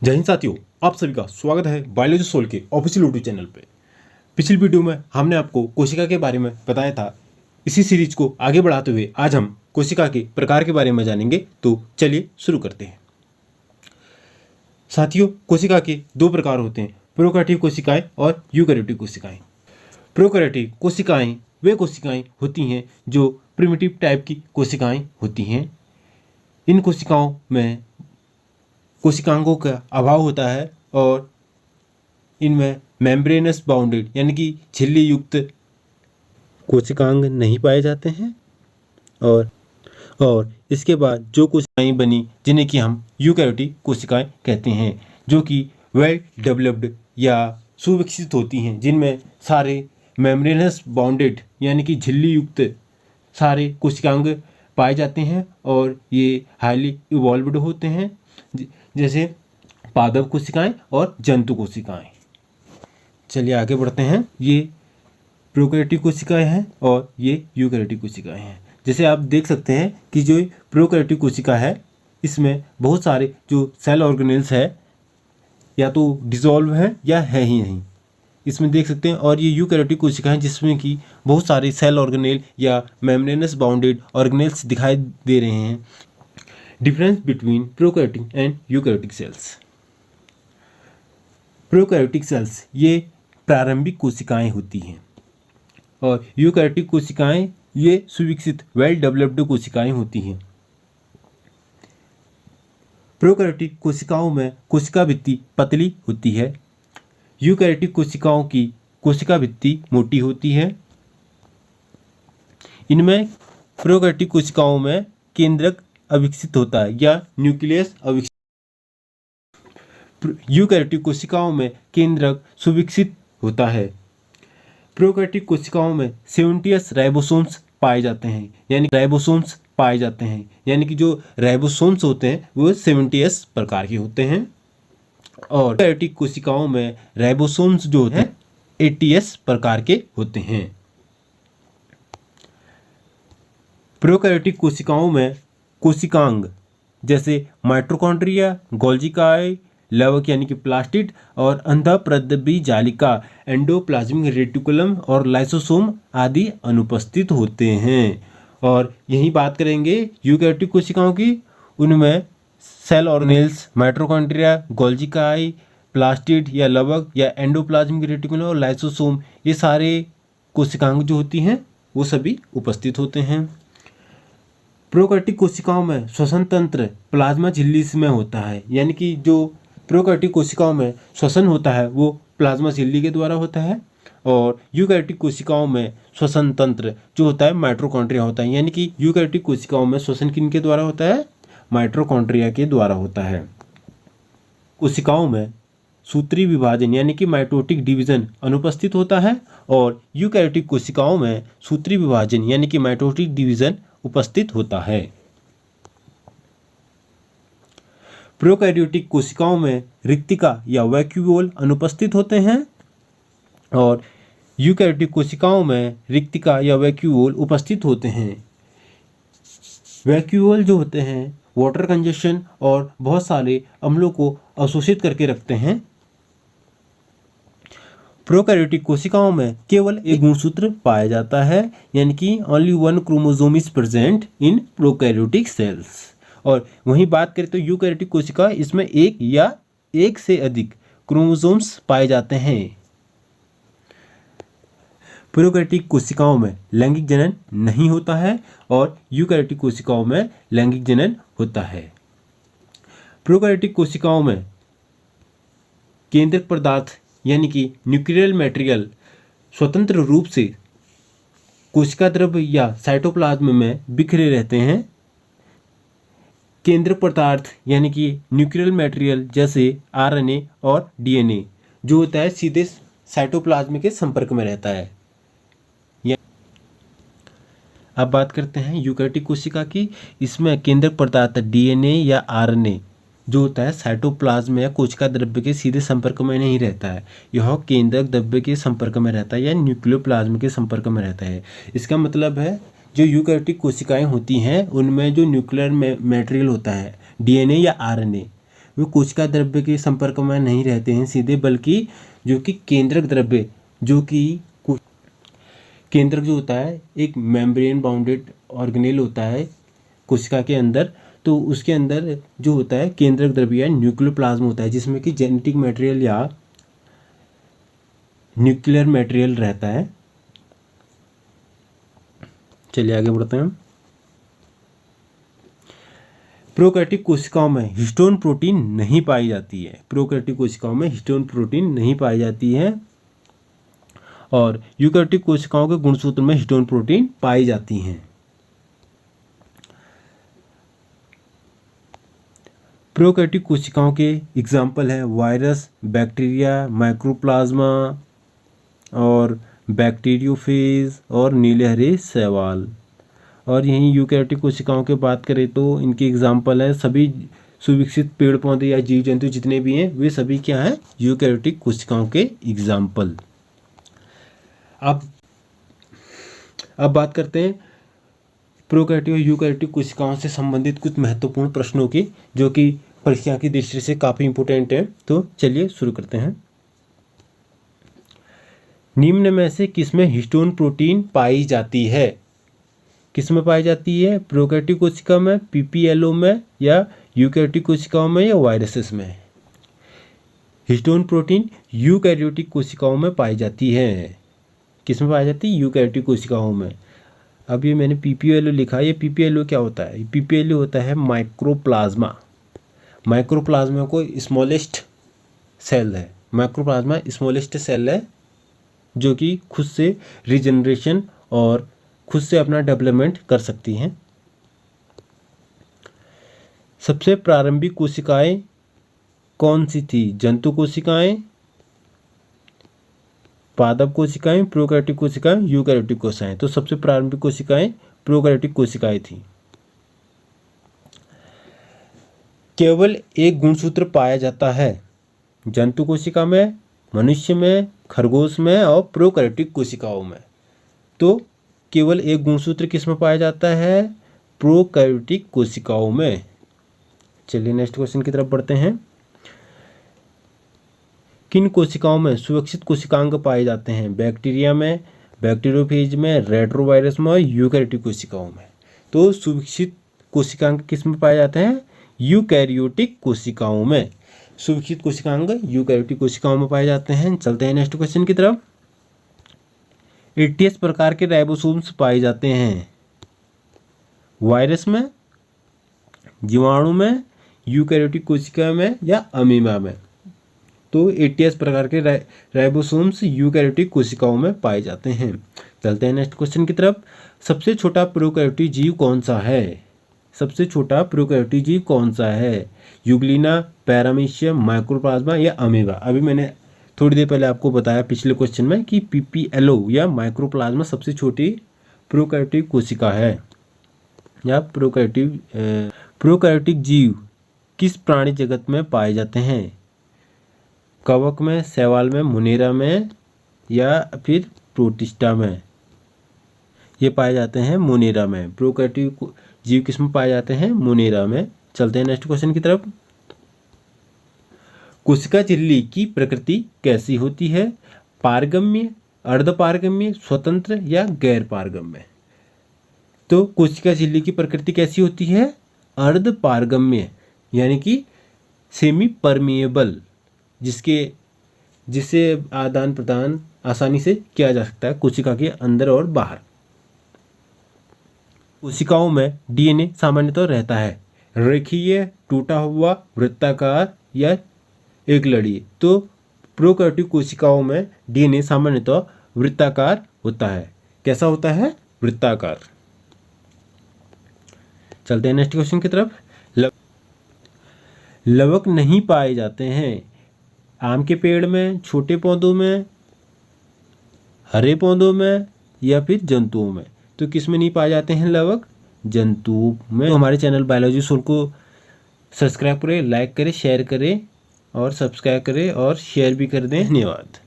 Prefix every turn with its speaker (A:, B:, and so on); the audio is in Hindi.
A: जय हिंद साथियों, आप सभी का स्वागत है बायोलॉजी सोल के ऑफिशियल यूट्यूब चैनल पे। पिछली वीडियो में हमने आपको कोशिका के बारे में बताया था। इसी सीरीज को आगे बढ़ाते हुए आज हम कोशिका के प्रकार के बारे में जानेंगे। तो चलिए शुरू करते हैं। साथियों, कोशिका के दो प्रकार होते हैं, प्रोकैरियोटिक कोशिकाएं और यूकैरियोटिक कोशिकाएं। प्रोकैरियोटिक कोशिकाएं वे कोशिकाएं होती हैं जो प्रिमिटिव टाइप की कोशिकाएं होती हैं। इन कोशिकाओं में कोशिकांगों का अभाव होता है और इनमें मेम्ब्रेनस बाउंडेड यानी कि झिल्ली युक्त कोशिकांग नहीं पाए जाते हैं। और इसके बाद जो कोशिकाएं बनी जिन्हें कि हम यूकैरियोटिक कोशिकाएं कहते हैं, जो कि वेल डेवलप्ड या सुविकसित होती हैं, जिनमें सारे मेम्ब्रेनस बाउंडेड यानी कि झिल्ली युक्त सारे कोशिकांग पाए जाते हैं और ये हाईली इवॉल्व्ड होते हैं, जैसे पादप कोशिकाएं और जंतु कोशिकाएं। चलिए आगे बढ़ते हैं। ये प्रोकैरियोटिक कोशिकाएं हैं और ये यूकैरियोटिक कोशिकाएं हैं। जैसे आप देख सकते हैं कि जो प्रोकैरियोटिक कोशिका है इसमें बहुत सारे जो सेल ऑर्गेनेल्स है या तो डिसॉल्व है या है ही नहीं, इसमें देख सकते हैं। और ये यूकैरियोटिक कोशिका है जिसमें कि बहुत सारे सेल ऑर्गेनेल या मेम्ब्रेनस बाउंडेड ऑर्गेनेल्स दिखाई दे रहे हैं। Difference between prokaryotic and eukaryotic cells. Prokaryotic cells ये प्रारंभिक कोशिकाएं होती हैं और यूकैरियोटिक कोशिकाएं ये सुविकसित वेल डेवलप्ड कोशिकाएं होती हैं। प्रोकैरियोटिक कोशिकाओं में कोशिका भित्ति पतली होती है, यूकैरियोटिक कोशिकाओं की कोशिका भित्ति मोटी होती है। इनमें प्रोकैरियोटिक कोशिकाओं में केंद्रक अविकसित होता है या न्यूक्लियस अविकसित। यूकैरियोटिक कोशिकाओं में केंद्रक सुविकसित होता है। प्रोकैरियोटिक कोशिकाओं में 70 राइबोसोम्स पाए जाते हैं, यानी कि जो राइबोसोम्स होते हैं वो 70 प्रकार के होते हैं। और यूकैरियोटिक कोशिकाओं में राइबोसोम्स जो होते हैं 80 प्रकार के होते हैं। प्रोकैरियोटिक कोशिकाओं में कोशिकांग जैसे माइटोकॉन्ड्रिया, गोल्गी, लवक यानी कि प्लास्टिड और अंतःप्रद्रवी जालिका, एंडोप्लाज्मिक रेटिकुलम और लाइसोसोम आदि अनुपस्थित होते हैं। और यही बात करेंगे यूकैरियोटिक कोशिकाओं की। उनमें cell organelles mitochondria, Golgi, plastid या लवक या एंडोप्लाज्मिक रेटिकुलम और लाइसोसोम, ये सारे कोशिकांग जो होती हैं वो सभी उपस्थित होते हैं। प्रोकैरियोटिक कोशिकाओं में श्वसन तंत्र प्लाज्मा झिल्ली में होता है, यानी कि जो प्रोकैरियोटिक कोशिकाओं में श्वसन होता है वो प्लाज्मा झिल्ली के द्वारा होता है। और यूकैरियोटिक कोशिकाओं में श्वसन तंत्र जो होता है माइटोकॉन्ड्रिया होता है, यानी कि यूकैरियोटिक कोशिकाओं में श्वसन किनके द्वारा होता है? माइटोकॉन्ड्रिया के द्वारा होता है। कोशिकाओं में सूत्री विभाजन यानी कि माइटोटिक डिवीजन अनुपस्थित होता है और यूकैरियोटिक कोशिकाओं में सूत्री विभाजन यानी कि माइटोटिक डिवीजन उपस्थित होता है। प्रोकैरियोटिक कोशिकाओं में रिक्तिका या वैक्यूओल अनुपस्थित होते हैं और यूकैरियोटिक कोशिकाओं में रिक्तिका या वैक्यूओल उपस्थित होते हैं। वैक्यूओल जो होते हैं वाटर कंजशन और बहुत सारे अम्लों को अवशोषित करके रखते हैं। प्रोकैरियोटिक कोशिकाओं में केवल एक गुणसूत्र पाया जाता है, यानी कि only one chromosome is present in prokaryotic cells. और वहीं बात करें तो यूकैरियोटिक कोशिका, इसमें एक या एक से अधिक क्रोमोसोम्स पाए जाते हैं। प्रोकैरियोटिक कोशिकाओं में लैंगिक जनन नहीं होता है और यूकैरियोटिक कोशिकाओं में लैंगिक जनन होता है। प्रोकैरियोटिक कोशिकाओं में केंद्रक पदार्थ यानी कि न्यूक्लियर मटेरियल स्वतंत्र रूप से कोशिका द्रव्य या साइटोप्लाज्म में बिखरे रहते हैं। केंद्रक पदार्थ यानी कि न्यूक्लियर मटेरियल जैसे आरएनए और डीएनए जो होता है सीधे साइटोप्लाज्म के संपर्क में रहता है। अब बात करते हैं यूकैरियोटिक कोशिका की। इसमें केंद्रक पदार्थ डीएनए या आरएनए जो होता है साइटोप्लाज्म या कोशिका द्रव्य के सीधे संपर्क में नहीं रहता है, यह केंद्रक द्रव्य के संपर्क में रहता है या न्यूक्लियोप्लाज्म के संपर्क में रहता है। इसका मतलब है जो यूकैरियोटिक कोशिकाएं होती हैं उनमें जो न्यूक्लियर मटेरियल होता है डीएनए या आरएनए वे कोशिका द्रव्य के संपर्क में नहीं रहते हैं सीधे, बल्कि जो कि केंद्रक द्रव्य, जो कि केंद्रक जो होता है एक मेम्ब्रेन बाउंडेड ऑर्गेनेल होता है कोशिका के अंदर, तो उसके अंदर जो होता है केंद्रक द्रव्य या न्यूक्लियोप्लाज्म होता है, जिसमें कि जेनेटिक मटेरियल या न्यूक्लियर मटेरियल रहता है। चलिए आगे बढ़ते हैं। प्रोकैरियोटिक कोशिकाओं में हिस्टोन प्रोटीन नहीं पाई जाती है। प्रोकैरियोटिक कोशिकाओं में हिस्टोन प्रोटीन नहीं पाई जाती है, और यूकैरियोटिक कोशिकाओं के गुणसूत्र में हिस्टोन प्रोटीन पाई जाती हैं। प्रोकैरियोटिक कोशिकाओं के एग्जाम्पल है वायरस, बैक्टीरिया, माइक्रोप्लाज्मा और बैक्टीरियोफेज और नीले हरे शैवाल। और यहीं यूकैरियोटिक कोशिकाओं की बात करें तो इनके एग्जाम्पल है सभी सुविकसित पेड़ पौधे या जीव जंतु जितने भी हैं, वे सभी क्या हैं, यूकैरियोटिक कोशिकाओं के एग्जाम्पल। अब बात करते हैं प्रोकैरियोटिक और यूकैरियोटिक कोशिकाओं से संबंधित कुछ महत्वपूर्ण प्रश्नों की, जो कि परीक्षा की दृष्टि से काफ़ी इंपॉर्टेंट है। तो चलिए शुरू करते हैं। निम्न में से किसमें हिस्टोन प्रोटीन पाई जाती है? किसमें पाई जाती है? प्रोकैरियोटिक कोशिका में, पीपीएलओ में, या यूकैरियोटिक कोशिकाओं में, या वायरसेस में? हिस्टोन प्रोटीन यूकैरियोटिक कोशिकाओं में पाई जाती है। किसमें पाई जाती है? यूकैरियोटिक कोशिकाओं में। अब ये मैंने पीपीएलओ लिखा, ये पीपीएलओ क्या होता है? पीपीएलओ होता है माइक्रोप्लाज्मा। माइक्रोप्लाज्मा को स्मॉलेस्ट सेल है, माइक्रोप्लाज्मा स्मॉलेस्ट सेल है, जो कि खुद से रिजनरेशन और खुद से अपना डेवलपमेंट कर सकती हैं। सबसे प्रारंभिक कोशिकाएं कौन सी थी? जंतु कोशिकाएं, पादप कोशिकाएं, प्रोकैरियोटिक कोशिकाएं, यूकैरियोटिक कोशिकाएं। तो सबसे प्रारंभिक कोशिकाएं प्रोकैरियोटिक कोशिकाएं थी। केवल एक गुणसूत्र पाया जाता है जंतु कोशिका में, मनुष्य में, खरगोश में और प्रोकैरियोटिक कोशिकाओं में। तो केवल एक गुणसूत्र किस में पाया जाता है? प्रोकैरियोटिक कोशिकाओं में। चलिए नेक्स्ट क्वेश्चन की तरफ बढ़ते हैं। किन कोशिकाओं में सुविकसित कोशिकांग पाए जाते हैं? बैक्टीरिया में, बैक्टीरियोफेज में, रेट्रोवायरस में और यूकैरियोटिक कोशिकाओं में। तो सुविकसित कोशिकांग किस में पाए जाते हैं? यूकैरियोटिक कोशिकाओं में। सुविकसित कोशिकांग यूकैरियोटिक कोशिकाओं में पाए जाते हैं। चलते हैं नेक्स्ट क्वेश्चन की तरफ। 80 प्रकार के राइबोसोम्स पाए जाते हैं वायरस में, जीवाणु में, यूकैरियोटिक कोशिका में या अमीबा में। तो 80 प्रकार के राइबोसोम्स यूकैरियोटिक कोशिकाओं में पाए जाते हैं। चलते हैं नेक्स्ट क्वेश्चन की तरफ। सबसे छोटा प्रोकैरियोटिक जीव कौन सा है? सबसे छोटा प्रोकैरियोटिक जीव कौन सा है? यूग्लिना, पैरामीशियम, माइक्रोप्लाज्मा या अमीबा। अभी मैंने थोड़ी देर पहले आपको बताया पिछले क्वेश्चन में कि पीपीएलओ या माइक्रोप्लाज्मा सबसे छोटी प्रोकैरियोटिक कोशिका है या प्रोकैरियोटिक जीव किस प्राणी जगत में पाए जाते हैं? कवक में, शैवाल में, मुनेरा में या फिर प्रोटिस्टा में? ये पाए जाते हैं मुनेरा में। प्रोकैरियोटिक जीव किस में पाए जाते हैं? मुनेरा में। चलते हैं नेक्स्ट क्वेश्चन की तरफ। कोशिका झिल्ली की प्रकृति कैसी होती है? पारगम्य, अर्धपारगम्य, स्वतंत्र या गैर पारगम्य? तो कोशिका झिल्ली की प्रकृति कैसी होती है? अर्धपारगम्य, यानी कि सेमी परमिएबल, जिससे आदान प्रदान आसानी से किया जा सकता है कोशिका के अंदर और बाहर। कोशिकाओं में डीएनए सामान्यतः रहता है रेखीय, टूटा हुआ, वृत्ताकार या एक लड़ी। तो प्रोकैरियोटिक कोशिकाओं में डीएनए सामान्यतः वृत्ताकार होता है। कैसा होता है? वृत्ताकार। चलते हैं नेक्स्ट क्वेश्चन की तरफ। लवक नहीं पाए जाते हैं आम के पेड़ में, छोटे पौधों में, हरे पौधों में या फिर जंतुओं में। तो किस में नहीं पाए जाते हैं लवक? जंतुओं में। तो हमारे चैनल बायोलॉजी सोल को सब्सक्राइब करें, लाइक करें, शेयर करें और सब्सक्राइब करें और शेयर भी कर दें। धन्यवाद।